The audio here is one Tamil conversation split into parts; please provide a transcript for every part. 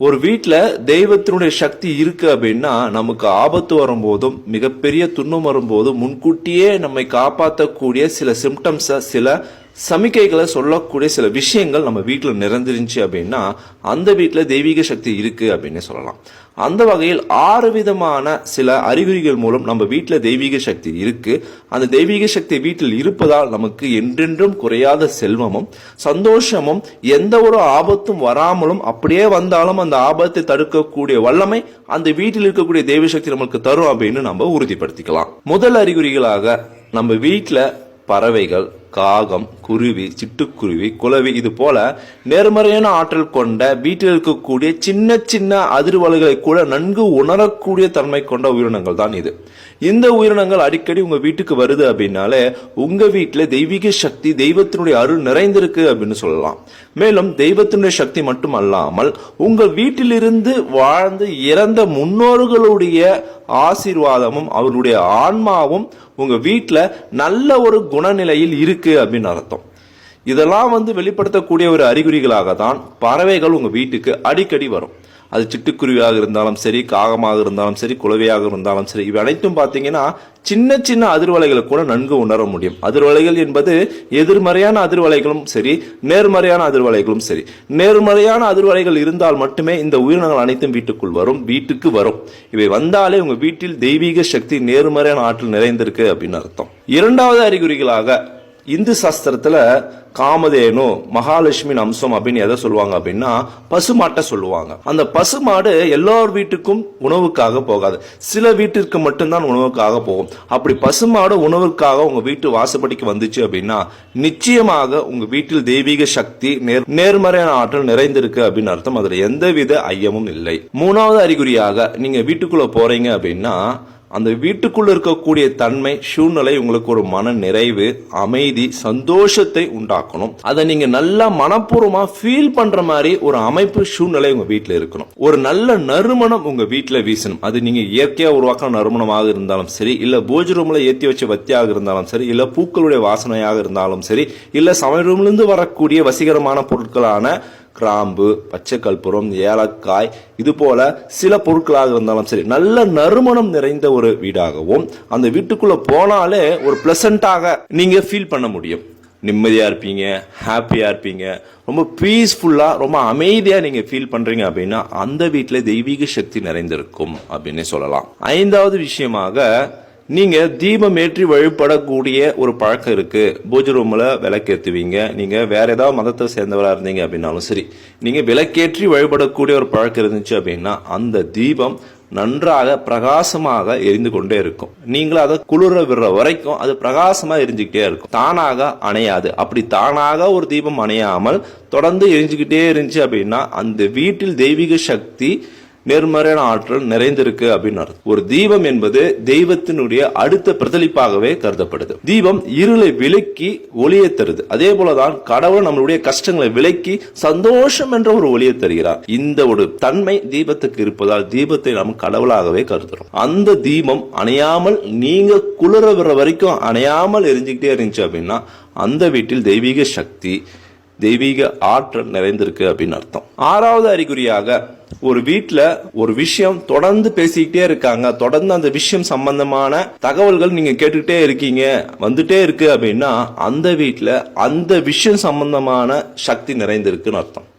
ஒரு வீட்டில் தெய்வத்தினுடைய சக்தி இருக்கு அப்படின்னா நமக்கு ஆபத்து வரும்போதும் மிகப்பெரிய துன்பம் வரும்போதும் முன்கூட்டியே நம்மை காப்பாற்றக்கூடிய சில சிம்டம்ஸை சில சமிக்கைகளை சொல்லக்கூடிய சில விஷயங்கள் நம்ம வீட்டில் நிறைந்திருந்துச்சு அப்படின்னா அந்த வீட்டில் தெய்வீக சக்தி இருக்கு அப்படின்னு சொல்லலாம். அந்த வகையில் 6 விதமான சில அறிகுறிகள் மூலம் நம்ம வீட்டில் தெய்வீக சக்தி இருக்கு. அந்த தெய்வீக சக்தி வீட்டில் இருப்பதால் நமக்கு என்றென்றும் குறையாத செல்வமும் சந்தோஷமும் எந்த ஒரு ஆபத்தும் வராமலும் அப்படியே வந்தாலும் அந்த ஆபத்தை தடுக்கக்கூடிய வல்லமை அந்த வீட்டில் இருக்கக்கூடிய தெய்வ சக்தி நமக்கு தரும் அப்படின்னு நம்ம உறுதிப்படுத்திக்கலாம். முதல் அறிகுறிகளாக நம்ம வீட்டில் பறவைகள், காகம், குருவி, சிட்டுக்குருவி, குளவி இது போல நேர்மறையான ஆற்றல் கொண்ட வீட்டில் இருக்கக்கூடிய சின்ன சின்ன அதிர்வலைகளை கூட நன்கு உணரக்கூடிய தன்மை கொண்ட உயிரினங்கள் தான் இது. இந்த உயிரினங்கள் அடிக்கடி உங்க வீட்டுக்கு வருது அப்படின்னாலே உங்க வீட்டுல தெய்வீக சக்தி, தெய்வத்தினுடைய அருள் நிறைந்திருக்கு அப்படின்னு சொல்லலாம். மேலும் தெய்வத்தினுடைய சக்தி மட்டும் அல்லாமல் உங்கள் வீட்டிலிருந்து வாழ்ந்து இறந்த முன்னோர்களுடைய ஆசீர்வாதமும் அவருடைய ஆன்மாவும் உங்க வீட்டுல நல்ல ஒரு குணநிலையில் இருக்கு அப்படின்னு அர்த்தம். இதெல்லாம் வெளிப்படுத்தக்கூடிய ஒரு அறிகுறிகளாக தான் பறவைகள் உங்க வீட்டுக்கு அடிக்கடி வரும். அது சிட்டுக்குருவியாக இருந்தாலும் சரி, காகமாக இருந்தாலும் சரி, குளவியாக இருந்தாலும் சரி, இவை அனைத்தும் பார்த்தீங்கன்னா சின்ன சின்ன அதிர்வலைகளை கூட நன்கு உணர முடியும். அதிர்வலைகள் என்பது எதிர்மறையான அதிர்வலைகளும் சரி, நேர்மறையான அதிர்வலைகளும் சரி. நேர்மறையான அதிர்வலைகள் இருந்தால் மட்டுமே இந்த உயிரினங்கள் அனைத்தும் வீட்டுக்கு வரும். இவை வந்தாலே உங்க வீட்டில் தெய்வீக சக்தி, நேர்மறையான ஆற்றல் நிறைந்திருக்கு அப்படின்னு அர்த்தம். இரண்டாவது அறிகுறிகளாக இந்து சாஸ்திரத்துல காமதேனு, மகாலட்சுமியின் அம்சம் அப்படின்னு எதை சொல்லுவாங்க அப்படின்னா பசுமாட்டை சொல்லுவாங்க. அந்த பசுமாடு எல்லார் வீட்டுக்கும் உணவுக்காக போகாது, சில வீட்டிற்கு மட்டும்தான் உணவுக்காக போகும். அப்படி பசுமாடு உணவுக்காக உங்க வீட்டு வாசப்படிக்கு வந்துச்சு அப்படின்னா நிச்சயமாக உங்க வீட்டில் தெய்வீக சக்தி, நேர்மறையான ஆற்றல் நிறைந்திருக்கு அப்படின்னு அர்த்தம். அதுல எந்தவித ஐயமும் இல்லை. மூணாவது அறிகுறியாக நீங்க வீட்டுக்குள்ள போறீங்க அப்படின்னா அந்த வீட்டுக்குள்ள இருக்கக்கூடிய தன்மை, சூழ்நிலை உங்களுக்கு ஒரு மன நிறைவு, அமைதி, சந்தோஷத்தை உண்டாக்கணும். அதை நீங்க நல்லா மனப்பூர்வமா ஃபீல் பண்ற மாதிரி ஒரு அமைப்பு, சூழ்நிலை உங்க வீட்டுல இருக்கணும். ஒரு நல்ல நறுமணம் உங்க வீட்டுல வீசணும். அது நீங்க இயற்கையா உருவாக்கின நறுமணமாக இருந்தாலும் சரி, இல்ல பூஜை ரூம்ல ஏற்றி வச்ச வத்தியாக இருந்தாலும் சரி, இல்ல பூக்களுடைய வாசனையாக இருந்தாலும் சரி, இல்ல சமையல் ரூம்ல இருந்து வரக்கூடிய வசீகரமான பொருட்களான கிராம்பு, பச்சை கற்பூரம், ஏலக்காய் இது போல சில பொருட்களாக இருந்தாலும் சரி, நல்ல நறுமணம் நிறைந்த ஒரு வீடாகவும் அந்த வீட்டுக்குள்ள போனாலே ஒரு பிளசண்டாக நீங்க ஃபீல் பண்ண முடியும். நிம்மதியா இருப்பீங்க, ஹாப்பியா இருப்பீங்க, ரொம்ப பீஸ்ஃபுல்லா, ரொம்ப அமைதியா நீங்க ஃபீல் பண்றீங்க அப்படின்னா அந்த வீட்டுல தெய்வீக சக்தி நிறைந்திருக்கும் அப்படின்னு சொல்லலாம். ஐந்தாவது விஷயமாக நீங்க தீபம் ஏற்றி வழிபடக்கூடிய ஒரு பழக்கம் இருக்கு. பூஜை ரூம்ல விளக்கேற்றுவீங்க. நீங்க வேற ஏதாவது மதத்தை சேர்ந்தவரா இருந்தீங்க அப்படின்னாலும் சரி, நீங்க விளக்கேற்றி வழிபடக்கூடிய ஒரு பழக்கம் இருந்துச்சு அப்படின்னா அந்த தீபம் நன்றாக பிரகாசமாக எரிந்து கொண்டே இருக்கும். நீங்களும் அதை குளிர விடுற வரைக்கும் அது பிரகாசமா எரிஞ்சுக்கிட்டே இருக்கும், தானாக அணையாது. அப்படி தானாக ஒரு தீபம் அணையாமல் தொடர்ந்து எரிஞ்சுக்கிட்டே இருந்துச்சு அப்படின்னா அந்த வீட்டில் தெய்வீக சக்தி, நேர்மறையான ஆற்றல் நிறைந்திருக்கு அப்படின்னு அர்த்தம். ஒரு தீபம் என்பது தெய்வத்தினுடைய அடுத்த பிரதிலிப்பாகவே கருதப்படுது. தீபம் இருளை விலக்கி ஒளியை தருது. அதே போலதான் கடவுள் நம்மளுடைய கஷ்டங்களை விலக்கி சந்தோஷம் என்ற ஒரு ஒளியை தருகிறார். இந்த ஒரு தன்மை தீபத்துக்கு இருப்பதால் தீபத்தை நாம் கடவுளாகவே கருதுறோம். அந்த தீபம் அணையாமல், நீங்க குளிர வர வரைக்கும் அணையாமல் எரிஞ்சுக்கிட்டே இருந்துச்சு அப்படின்னா அந்த வீட்டில் தெய்வீக சக்தி, தெய்வீக ஆற்றல் நிறைந்திருக்கு அப்படின்னு அர்த்தம். ஆறாவது அறிகுறியாக ஒரு வீட்டுல ஒரு விஷயம் தொடர்ந்து பேசிக்கிட்டே இருக்காங்க, தொடர்ந்து அந்த விஷயம் சம்பந்தமான தகவல்கள் நீங்க கேட்டுக்கிட்டே இருக்கீங்க, வந்துட்டே இருக்கு அப்படின்னா அந்த வீட்டுல அந்த விஷயம் சம்பந்தமான சக்தி நிறைந்திருக்குன்னு அர்த்தம்.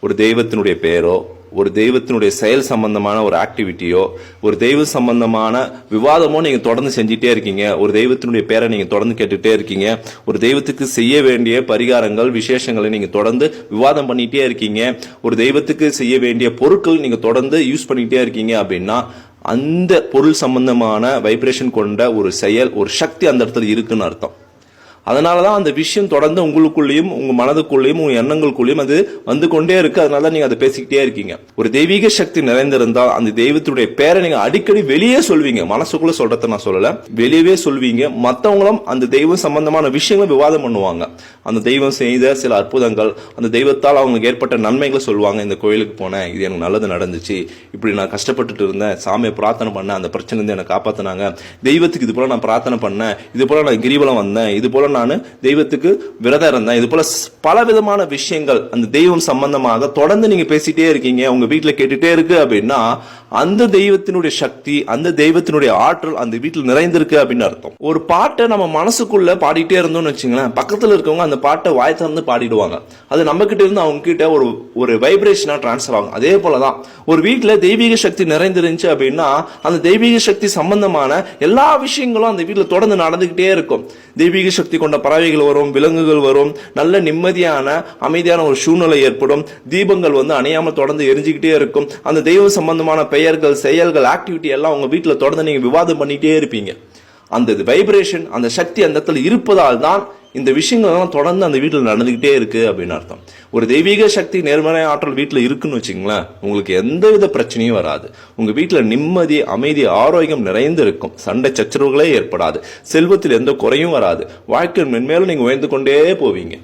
ஒரு தெய்வத்தினுடைய பேரோ, ஒரு தெய்வத்தினுடைய செயல் சம்பந்தமான ஒரு ஆக்டிவிட்டியோ, ஒரு தெய்வ சம்பந்தமான விவாதமோ நீங்க தொடர்ந்து செஞ்சுட்டே இருக்கீங்க, ஒரு தெய்வத்தினுடைய பேரை நீங்க தொடர்ந்து கேட்டுட்டே இருக்கீங்க, ஒரு தெய்வத்துக்கு செய்ய வேண்டிய பரிகாரங்கள், விசேஷங்களை நீங்க தொடர்ந்து விவாதம் பண்ணிட்டே இருக்கீங்க, ஒரு தெய்வத்துக்கு செய்ய வேண்டிய பொருட்கள் நீங்க தொடர்ந்து யூஸ் பண்ணிட்டே இருக்கீங்க அப்படின்னா அந்த பொருள் சம்பந்தமான வைப்ரேஷன் கொண்ட ஒரு செயல், ஒரு சக்தி அந்த இடத்துல இருக்குன்னு அர்த்தம். அதனாலதான் அந்த விஷயம் தொடர்ந்து உங்களுக்குள்ளேயும், உங்க மனதுக்குள்ளேயும், உங்க எண்ணங்களுக்குள்ளேயும் அது வந்து கொண்டே இருக்கு. அதனாலதான் நீங்க அதை பேசிக்கிட்டே இருக்கீங்க. ஒரு தெய்வீக சக்தி நிறைந்திருந்தால் அந்த தெய்வத்துடைய பேரை நீங்க அடிக்கடி வெளியே சொல்வீங்க. மனசுக்குள்ள சொல்றத நான் சொல்லல, வெளியவே சொல்வீங்க. மற்றவங்களும் அந்த தெய்வம் சம்பந்தமான விஷயங்களை விவாதம் பண்ணுவாங்க. அந்த தெய்வம் செய்த சில அற்புதங்கள், அந்த தெய்வத்தால் அவங்களுக்கு ஏற்பட்ட நன்மைகளை சொல்லுவாங்க. இந்த கோயிலுக்கு போனேன், இது எனக்கு நல்லது நடந்துச்சு, இப்படி நான் கஷ்டப்பட்டுட்டு இருந்தேன், சாமியை பிரார்த்தனை பண்ணேன், அந்த பிரச்சனை இருந்து என்னை காப்பாத்தினாங்க, தெய்வத்துக்கு இது போல நான் பிரார்த்தனை பண்ணேன், இது போல நான் கிரிவலம் வந்தேன், இது போல நான் தெய்வத்துக்கு விரதம் இருந்தேன். இது போல பல விதமான விஷயங்கள் அந்த தெய்வம் சம்பந்தமாக தொடர்ந்து நீங்க பேசிட்டே இருக்கீங்க, உங்க வீட்டுல கேட்டுட்டே இருக்கு அப்படின்னா அந்த தெய்வத்தினுடைய சக்தி, அந்த தெய்வத்தினுடைய ஆற்றல் அந்த வீட்டில் நிறைந்திருக்கு அப்படின்னு அர்த்தம். ஒரு பாட்டை நம்ம மனசுக்குள்ள பாடிட்டே இருந்தோம்னு வச்சுங்களேன், பக்கத்துல இருக்கவங்க அந்த பாட்டை வாய் திறந்து பாடிடுவாங்க. அது நம்ம கிட்ட இருந்து அவங்க கிட்ட ஒரு வைப்ரேஷனா டிரான்ஸ்ஃபர் ஆகும். அதே போலதான் ஒரு வீட்டுல தெய்வீக சக்தி நிறைந்திருந்துச்சு அப்படின்னா அந்த தெய்வீக சக்தி சம்பந்தமான எல்லா விஷயங்களும் அந்த வீட்டுல தொடர்ந்து நடந்துகிட்டே இருக்கும். தெய்வீக சக்தி கொண்ட பறவைகள் வரும், விலங்குகள் வரும், நல்ல நிம்மதியான அமைதியான ஒரு சூழ்நிலை ஏற்படும். தீபங்கள் அணையாம தொடர்ந்து எரிஞ்சுக்கிட்டே இருக்கும். அந்த தெய்வ சம்பந்தமான பெயர்கள், செயல்கள், ஆக்டிவிட்டி எல்லாம் உங்க வீட்டுல தொடர்ந்து நீங்க விவாதம் பண்ணிட்டே இருப்பீங்க. அந்த வைப்ரேஷன், அந்த சக்தி அந்த இடத்துல இருப்பதால் தான் இந்த விஷயங்கள் எல்லாம் தொடர்ந்து அந்த வீட்டில் நடந்துகிட்டே இருக்கு அப்படின்னு அர்த்தம். ஒரு தெய்வீக சக்தி, நேர்மறை ஆற்றல் வீட்டில் இருக்குன்னு வச்சுங்களேன், உங்களுக்கு எந்தவித பிரச்சனையும் வராது. உங்க வீட்டில் நிம்மதி, அமைதி, ஆரோக்கியம் நிறைந்து இருக்கும். சண்டை சச்சரவுகளே ஏற்படாது. செல்வத்தில் எந்த குறையும் வராது. வாழ்க்கை மென்மேலும் நீங்க உயர்ந்து கொண்டே போவீங்க.